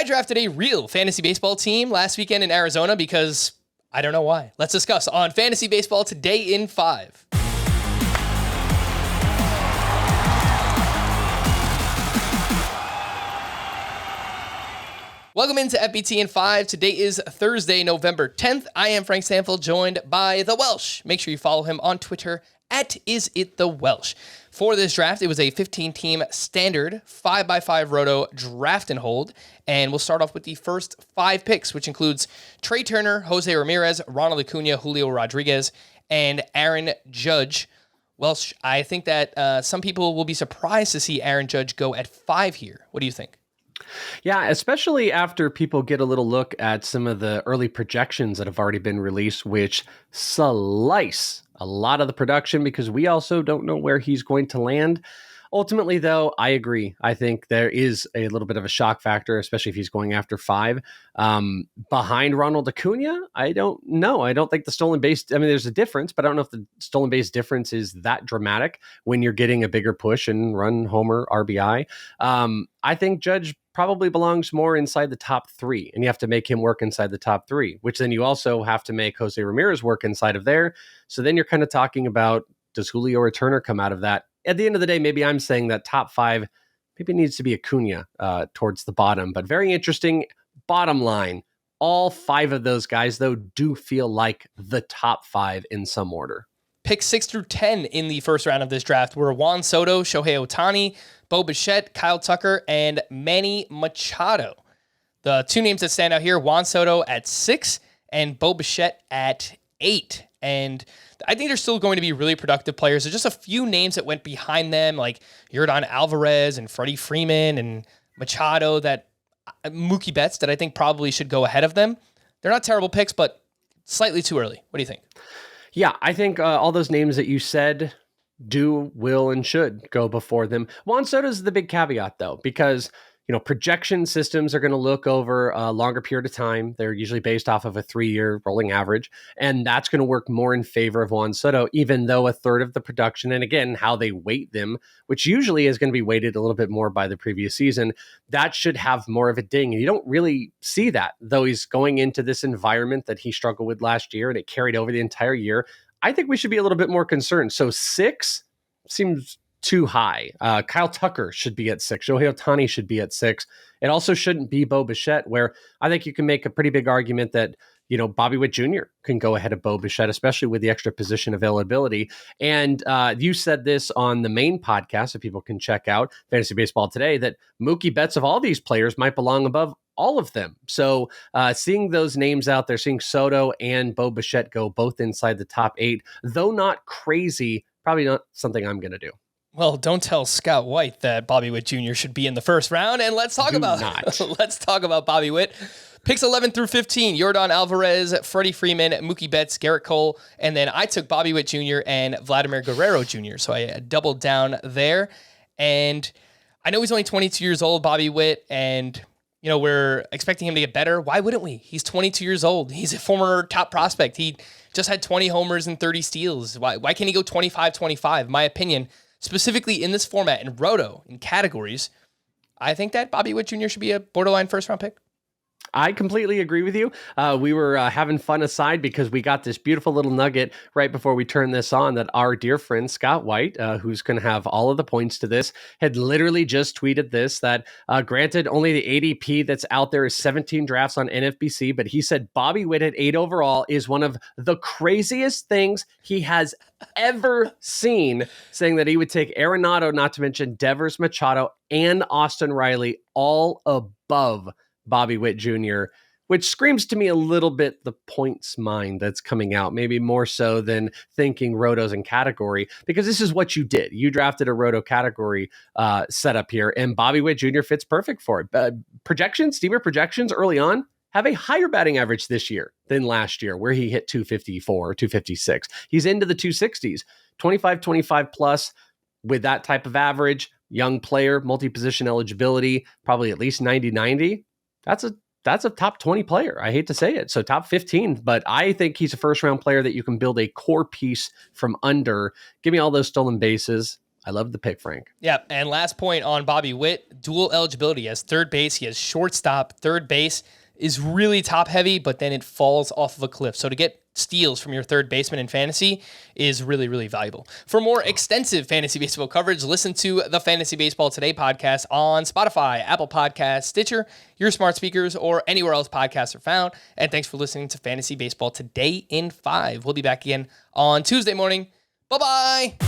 drafted a real fantasy baseball team last weekend in Arizona because I don't know why. Let's discuss on Fantasy Baseball Today in 5. Welcome into FBT in 5. Today is Thursday, November 10th. I am Frank Stanfield, joined by the Welsh. Make sure you follow him on Twitter at IsItTheWelsh. For this draft, it was a 15-team standard 5x5 Roto draft and hold. And we'll start off with the first 5 picks, which includes Trey Turner, Jose Ramirez, Ronald Acuña, Julio Rodriguez, and Aaron Judge. Welsh, I think that some people will be surprised to see Aaron Judge go at 5 here. What do you think? Yeah, especially after people get a little look at some of the early projections that have already been released, which slice a lot of the production because we also don't know where he's going to land. Ultimately, though, I agree. I think there is a little bit of a shock factor, especially if he's going after 5. Behind Ronald Acuña, I don't know. I don't think the stolen base, I mean, there's a difference, but I don't know if the stolen base difference is that dramatic when you're getting a bigger push and run homer RBI. I think Judge probably belongs more inside the top 3, and you have to make him work inside the top 3, which then you also have to make Jose Ramirez work inside of there. So then you're kind of talking about, does Julio or Turner come out of that? At the end of the day, maybe I'm saying that top 5 maybe needs to be Acuña towards the bottom, but very interesting. Bottom line, all 5 of those guys, though, do feel like the top 5 in some order. Picks 6 through 10 in the first round of this draft were Juan Soto, Shohei Ohtani, Bo Bichette, Kyle Tucker, and Manny Machado. The 2 names that stand out here, Juan Soto at 6 and Bo Bichette at 8. And I think they're still going to be really productive players. There's just a few names that went behind them, like Yordan Alvarez and Freddie Freeman and Machado, that Mookie Betts, that I think probably should go ahead of them. They're not terrible picks, but slightly too early. What do you think? Yeah, I think all those names that you said do, will, and should go before them. Juan Soto is the big caveat, though, because projection systems are going to look over a longer period of time. They're usually based off of a 3-year rolling average, and that's going to work more in favor of Juan Soto, even though a third of the production, and again, how they weight them, which usually is going to be weighted a little bit more by the previous season, that should have more of a ding. And you don't really see that, though he's going into this environment that he struggled with last year, and it carried over the entire year. I think we should be a little bit more concerned. So 6 seems too high. Kyle Tucker should be at 6. Shohei Ohtani should be at 6. It also shouldn't be Bo Bichette, where I think you can make a pretty big argument that, Bobby Witt Jr. can go ahead of Bo Bichette, especially with the extra position availability. And you said this on the main podcast, so people can check out Fantasy Baseball Today, that Mookie Betts of all these players might belong above all of them. So seeing those names out there, seeing Soto and Bo Bichette go both inside the top 8, though not crazy, probably not something I'm going to do. Well, don't tell Scott White that Bobby Witt Jr. should be in the first round, and let's talk about Bobby Witt. Picks 11 through 15, Yordan Alvarez, Freddie Freeman, Mookie Betts, Garrett Cole, and then I took Bobby Witt Jr. and Vladimir Guerrero Jr., so I doubled down there. And I know he's only 22 years old, Bobby Witt, and we're expecting him to get better. Why wouldn't we? He's 22 years old. He's a former top prospect. He just had 20 homers and 30 steals. Why can't he go 25-25? My opinion, specifically in this format, in Roto, in categories, I think that Bobby Witt Jr. should be a borderline first-round pick. I completely agree with you. We were having fun aside because we got this beautiful little nugget right before we turned this on that our dear friend Scott White, who's going to have all of the points to this, had literally just tweeted this, that granted only the ADP that's out there is 17 drafts on NFBC, but he said Bobby Witt at 8 overall is one of the craziest things he has ever seen, saying that he would take Arenado, not to mention Devers, Machado, and Austin Riley all above Bobby Witt Jr., which screams to me a little bit the points mind that's coming out, maybe more so than thinking Rotos and category, because this is what you did. You drafted a Roto category setup here, and Bobby Witt Jr. fits perfect for it. Steamer projections early on have a higher batting average this year than last year, where he hit 254 or 256. He's into the 260s, 25 plus with that type of average, young player, multi-position eligibility, probably at least 90-90. That's a top 20 player. I hate to say it. So top 15, but I think he's a first round player that you can build a core piece from under. Give me all those stolen bases. I love the pick, Frank. Yeah, and last point on Bobby Witt, dual eligibility as third base. He has shortstop. Third base is really top heavy, but then it falls off of a cliff. So to get steals from your third baseman in fantasy is really, really valuable. For more extensive fantasy baseball coverage, listen to the Fantasy Baseball Today podcast on Spotify, Apple Podcasts, Stitcher, your smart speakers, or anywhere else podcasts are found. And thanks for listening to Fantasy Baseball Today in 5. We'll be back again on Tuesday morning. Bye-bye.